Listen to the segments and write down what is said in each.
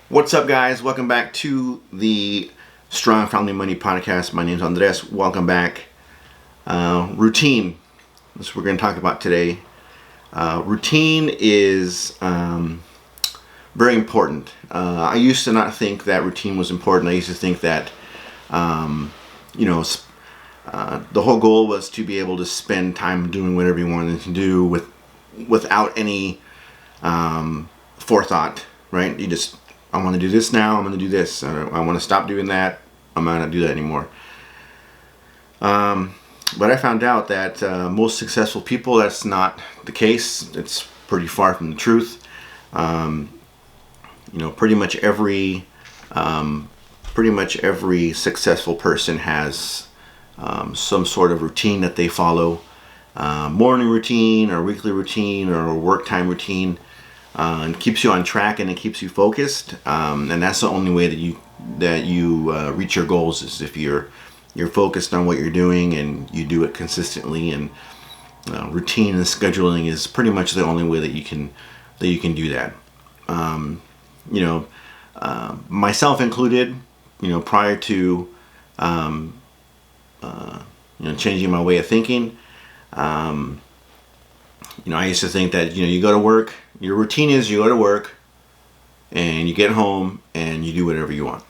What's up, guys? Welcome back to the Strong Family Money Podcast. My name is Andres. Welcome back. Routine. That's what we're going to talk about today. Routine is very important. I used to not think that routine was important. I used to think that, the whole goal was to be able to spend time doing whatever you wanted to do without any forethought, right? I want to do this now, I'm going to do this. I want to stop doing that, I'm not going to do that anymore. But I found out that most successful people, that's not the case. It's pretty far from the truth. Pretty much every successful person has some sort of routine that they follow. Morning routine or weekly routine or work time routine. And keeps you on track and it keeps you focused. And that's the only way that you reach your goals, is if you're focused on what you're doing and you do it consistently. And routine and scheduling is pretty much the only way that you can do that. Myself included. Prior to changing my way of thinking. I used to think that you go to work. Your routine is you go to work and you get home and you do whatever you want.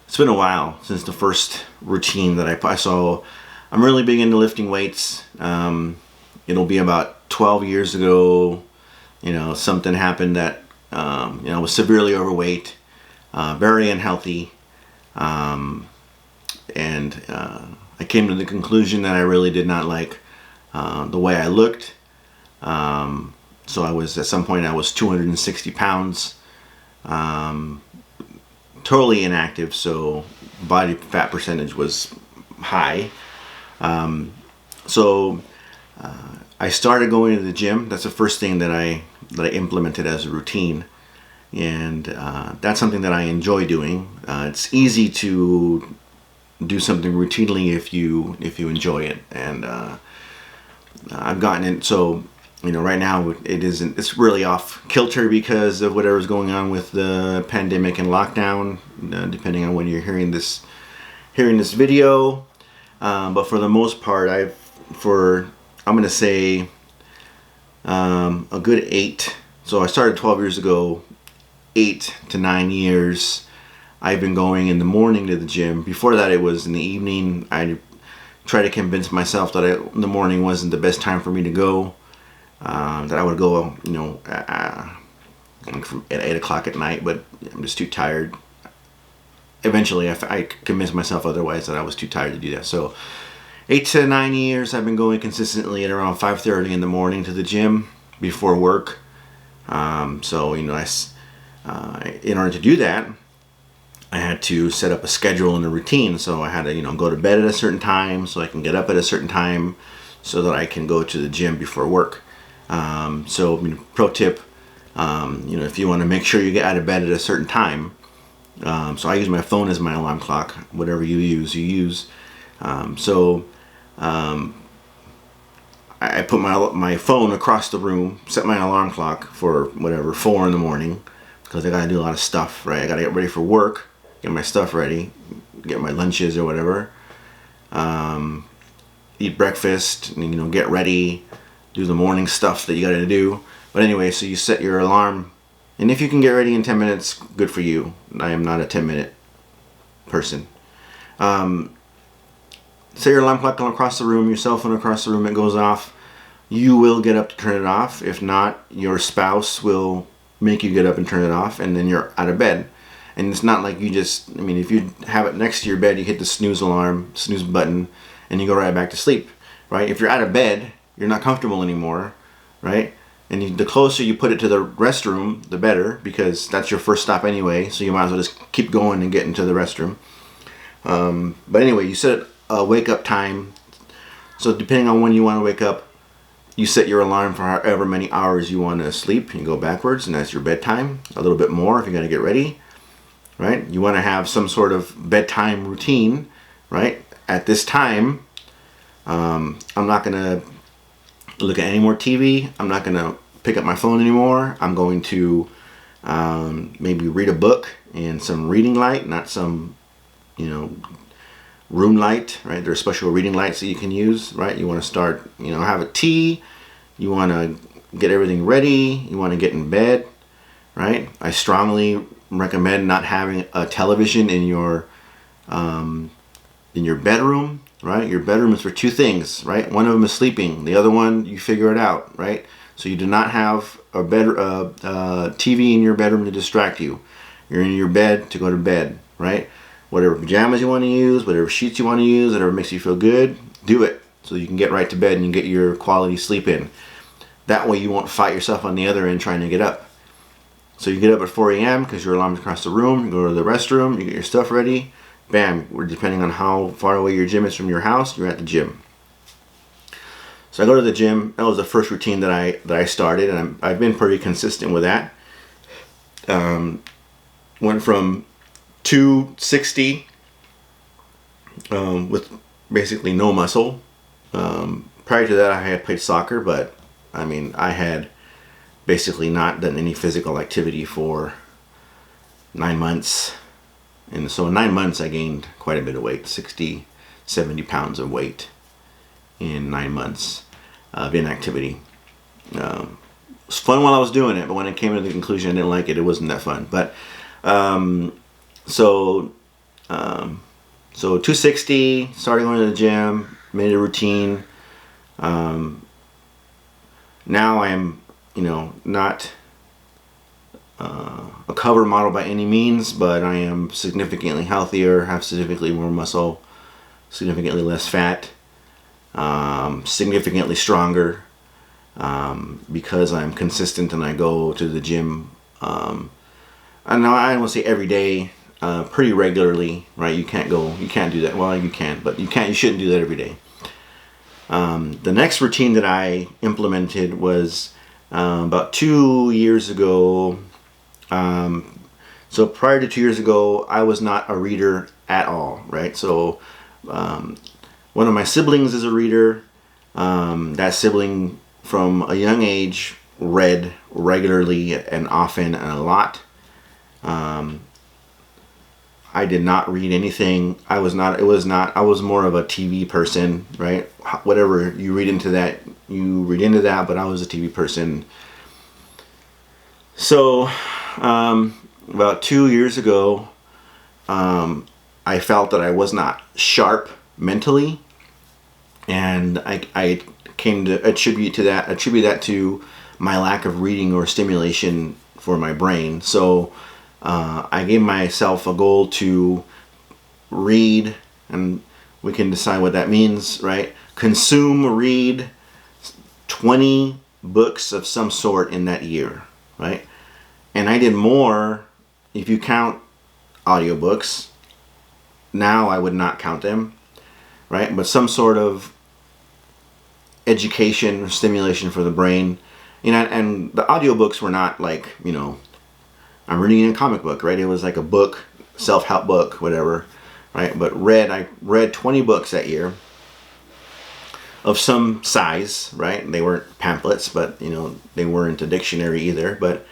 It's been a while since the first routine that I saw. I'm really big into lifting weights. It'll be about 12 years ago. Something happened that I was severely overweight, very unhealthy, and I came to the conclusion that I really did not like the way I looked. So at some point I was 260 pounds, totally inactive, so body fat percentage was high. I started going to the gym. That's the first thing that I implemented as a routine. And that's something that I enjoy doing. It's easy to do something routinely if you enjoy it, and I've gotten it. So right now it's really off kilter because of whatever's going on with the pandemic and lockdown, depending on when you're hearing this video. But for the most part, I'm gonna say a good 8. So I started 12 years ago. 8 to 9 years I've been going in the morning to the gym. Before that, it was in the evening. I try to convince myself that the morning wasn't the best time for me to go. That I would go, at 8 o'clock at night, but I'm just too tired. Eventually, I convinced myself otherwise, that I was too tired to do that. So 8 to 9 years I've been going consistently at around 5:30 in the morning to the gym before work. In order to do that, I had to set up a schedule and a routine. So I had to, go to bed at a certain time so I can get up at a certain time so that I can go to the gym before work. Pro tip, if you want to make sure you get out of bed at a certain time. So I use my phone as my alarm clock. Whatever you use. I put my phone across the room, set my alarm clock for 4 in the morning, because I gotta do a lot of stuff, right? I gotta get ready for work, get my stuff ready, get my lunches or whatever, eat breakfast, and, get ready, do the morning stuff that you gotta do. But anyway, so you set your alarm, and if you can get ready in 10 minutes, good for you. I am not a 10-minute person. Set your alarm clock across the room, your cell phone across the room, it goes off. You will get up to turn it off. If not, your spouse will make you get up and turn it off, and then you're out of bed. And it's not like if you have it next to your bed, you hit the snooze button, and you go right back to sleep, right? If you're out of bed, you're not comfortable anymore, right? And the closer you put it to the restroom, the better, because that's your first stop anyway, so you might as well just keep going and get into the restroom. But anyway, you set a wake up time. So depending on when you want to wake up, you set your alarm for however many hours you want to sleep. You go backwards, and that's your bedtime. A little bit more if you got to get ready, right? You want to have some sort of bedtime routine, right? At this time, I'm not going to look at any more TV. I'm not going to pick up my phone anymore. I'm going to maybe read a book in some reading light, not some, room light, right? There are special reading lights that you can use, right? You want to start, have a tea. You want to get everything ready. You want to get in bed, right? I strongly recommend not having a television in your bedroom, right? Your bedroom is for two things, right? One of them is sleeping. The other one, you figure it out, right? So you do not have a TV in your bedroom to distract you. You're in your bed to go to bed, right? Whatever pajamas you want to use, whatever sheets you want to use, whatever makes you feel good, do it so you can get right to bed and you get your quality sleep in. That way you won't fight yourself on the other end trying to get up. So you get up at 4 a.m. because your alarm's across the room, you go to the restroom, you get your stuff ready, bam, depending on how far away your gym is from your house, you're at the gym. So I go to the gym. That was the first routine that I started, and I've been pretty consistent with that. Went from 260 with basically no muscle. Prior to that, I had played soccer, but I had basically not done any physical activity for 9 months. And so in 9 months, I gained quite a bit of weight, 60, 70 pounds of weight in 9 months of inactivity. It was fun while I was doing it, but when I came to the conclusion I didn't like it, it wasn't that fun. But so 260, started going to the gym, made a routine. Now I am, not a cover model by any means, but I am significantly healthier, have significantly more muscle, significantly less fat, significantly stronger, because I'm consistent and I go to the gym. I know I don't want to say every day, pretty regularly, right? You can't do that. Well, you can, but you shouldn't do that every day. The next routine that I implemented was about 2 years ago. So prior to 2 years ago, I was not a reader at all, right? So one of my siblings is a reader. That sibling from a young age read regularly and often and a lot. I did not read anything. I was more of a TV person, right? Whatever you read into that, but I was a TV person. So, about 2 years ago, I felt that I was not sharp mentally, and I came to attribute that to my lack of reading or stimulation for my brain. So I gave myself a goal to read, and we can decide what that means, right? Read 20 books of some sort in that year, right? And I did more, if you count audiobooks. Now I would not count them, right? But some sort of education or stimulation for the brain. And the audiobooks were not like, I'm reading a comic book, right? It was like a book, self-help book, whatever, right? But I read 20 books that year of some size, right? They weren't pamphlets, but they weren't a dictionary either. But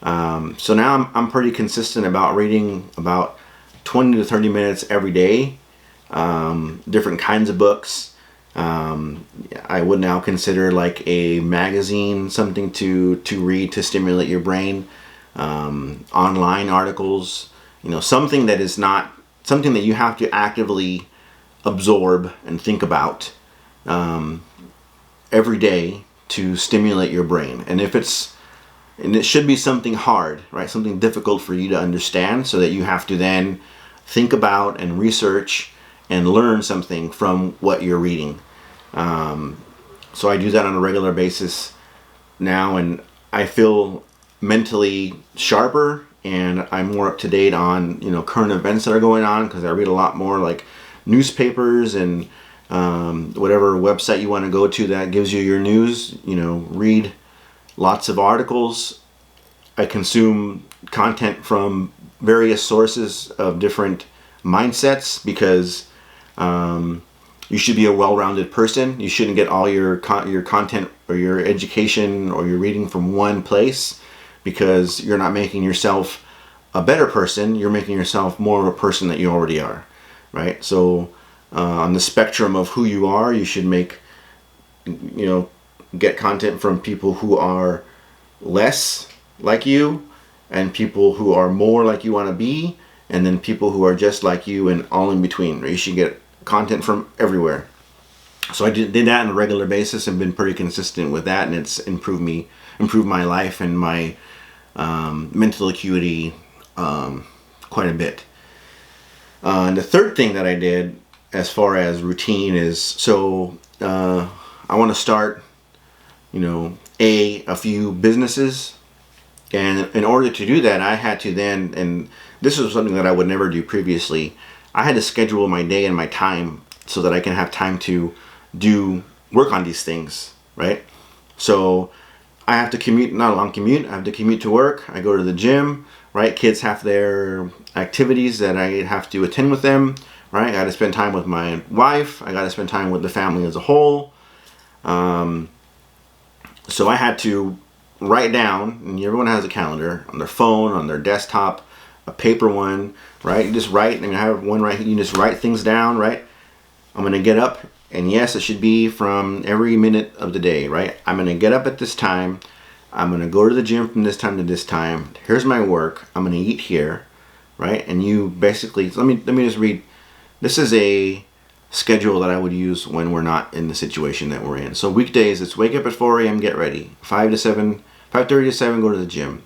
so now I'm pretty consistent about reading about 20 to 30 minutes every day, different kinds of books. I would now consider like a magazine something to read to stimulate your brain. Online articles, something that is not something that you have to actively absorb and think about every day to stimulate your brain. And it should be something hard, right? Something difficult for you to understand, so that you have to then think about and research and learn something from what you're reading. So I do that on a regular basis now, and I feel mentally sharper, and I'm more up to date on current events that are going on, because I read a lot more like newspapers and whatever website you want to go to that gives you your news. Read lots of articles. I consume content from various sources of different mindsets, because you should be a well-rounded person. You shouldn't get all your content or your education or your reading from one place, because you're not making yourself a better person. You're making yourself more of a person that you already are, right? So on the spectrum of who you are, you should get content from people who are less like you, and people who are more like you want to be, and then people who are just like you, and all in between. You should get content from everywhere. So I did that on a regular basis and been pretty consistent with that, and it's improved my life and my mental acuity quite a bit. And the third thing that I did as far as routine is, I want to start, a few businesses. And in order to do that, I had to then, and this was something that I would never do previously, I had to schedule my day and my time so that I can have time to work on these things, right? So I have to commute, not a long commute, I have to commute to work, I go to the gym, right? Kids have their activities that I have to attend with them, right? I got to spend time with my wife, I got to spend time with the family as a whole. So I had to write down, and everyone has a calendar on their phone, on their desktop, a paper one, right? You just write, and I have one right here. You just write things down, right? I'm going to get up, and yes, it should be from every minute of the day, right? I'm going to get up at this time. I'm going to go to the gym from this time to this time. Here's my work. I'm going to eat here, right? And you basically, let me just read. This is a schedule that I would use when we're not in the situation that we're in. So weekdays, it's wake up at 4 a.m., get ready. 5:30 to 7, go to the gym.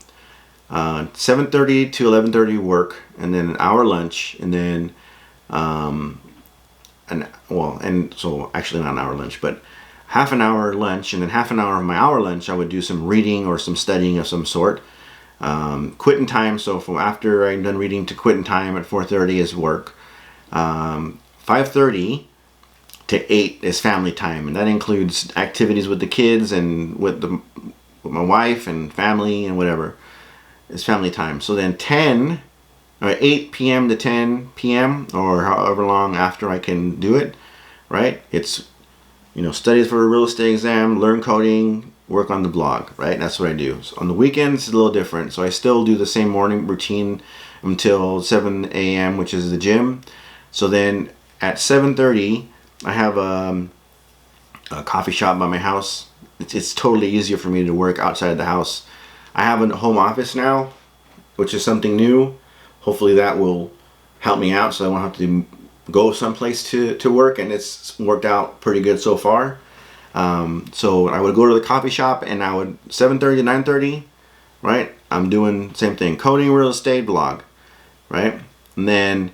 7:30 to 11:30 work, and then an hour lunch, and then so actually not an hour lunch, but half an hour lunch, and then half an hour of my hour lunch I would do some reading or some studying of some sort. Quitting time, so from after I'm done reading to quitting time at 4:30 is work. 5:30 to 8 is family time, and that includes activities with the kids and with my wife and family and whatever. It's family time. So then 8 p.m. to 10 p.m. or however long after I can do it, right? It's, studies for a real estate exam, learn coding, work on the blog, right? That's what I do. So on the weekends, it's a little different. So I still do the same morning routine until 7 a.m., which is the gym. So then at 7:30, I have a coffee shop by my house. It's totally easier for me to work outside of the house. I have a home office now, which is something new. Hopefully that will help me out so I won't have to go someplace to work, and it's worked out pretty good so far. So I would go to the coffee shop, and I would 7:30 to 9:30, right? I'm doing same thing, coding, real estate, blog, right? And then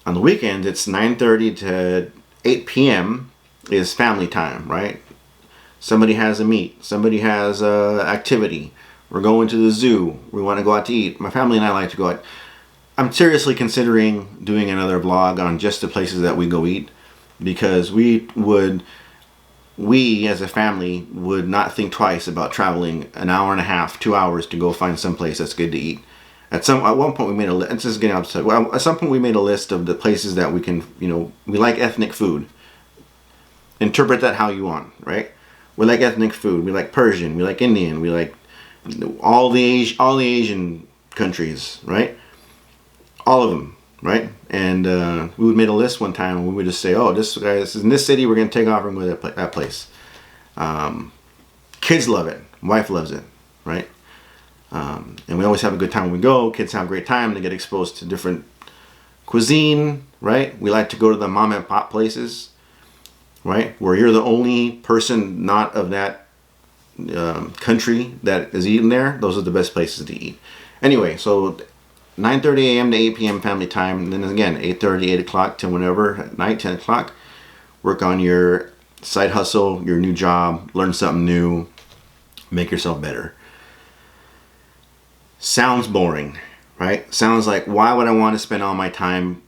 on the weekends, it's 9:30 to 8 p.m. is family time, right? Somebody has a meet, somebody has a activity. We're going to the zoo. We want to go out to eat. My family and I like to go out. I'm seriously considering doing another vlog on just the places that we go eat, because we as a family would not think twice about traveling an hour and a half, 2 hours to go find some place that's good to eat. At one point we made a list. This is getting upset. Well, at some point we made a list of the places that we can, we like ethnic food. Interpret that how you want, right? We like ethnic food. We like Persian. We like Indian. We like all the Asian countries, right? All of them, right? And we would make a list one time, and we would just say, "Oh, this is in this city. We're gonna take off and go to that place." Kids love it. Wife loves it, right? And we always have a good time when we go. Kids have a great time. They get exposed to different cuisine, right? We like to go to the mom and pop places, right? Where you're the only person not of that country that is eating there. Those are the best places to eat. Anyway, so 9:30 a.m. to 8 p.m. family time. And then again, 8:30, 8 o'clock to whenever at night, 10 o'clock. Work on your side hustle, your new job, learn something new, make yourself better. Sounds boring, right? Sounds like, why would I want to spend all my time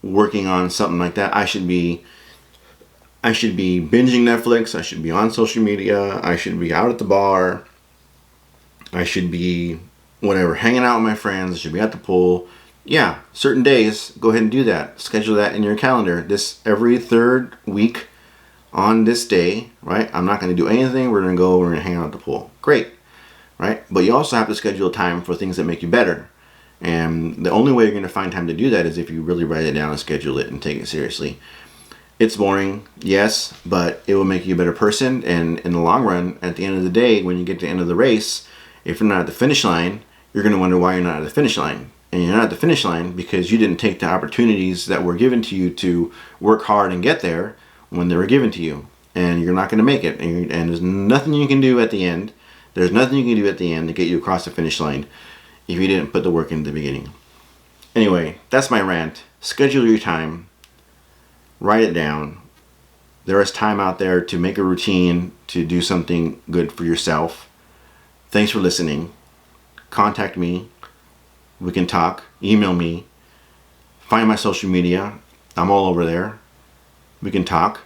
working on something like that? I should be binging Netflix. I should be on social media. I should be out at the bar. I should be whatever, hanging out with my friends. I should be at the pool. Yeah, certain days, go ahead and do that. Schedule that in your calendar. This every third week on this day, right? I'm not going to do anything. We're going to hang out at the pool. Great, right? But you also have to schedule time for things that make you better. And the only way you're going to find time to do that is if you really write it down and schedule it and take it seriously. It's boring, yes, but it will make you a better person. And in the long run, at the end of the day, when you get to the end of the race, if you're not at the finish line, you're going to wonder why you're not at the finish line. And you're not at the finish line because you didn't take the opportunities that were given to you to work hard and get there when they were given to you. And you're not going to make it. And there's nothing you can do at the end. There's nothing you can do at the end to get you across the finish line if you didn't put the work in the beginning. Anyway, that's my rant. Schedule your time. Write it down. There is time out there to make a routine, to do something good for yourself. Thanks for listening. Contact me. We can talk. Email me. Find my social media. I'm all over there. We can talk.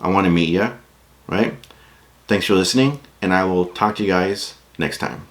I want to meet you. Right? Thanks for listening, and I will talk to you guys next time.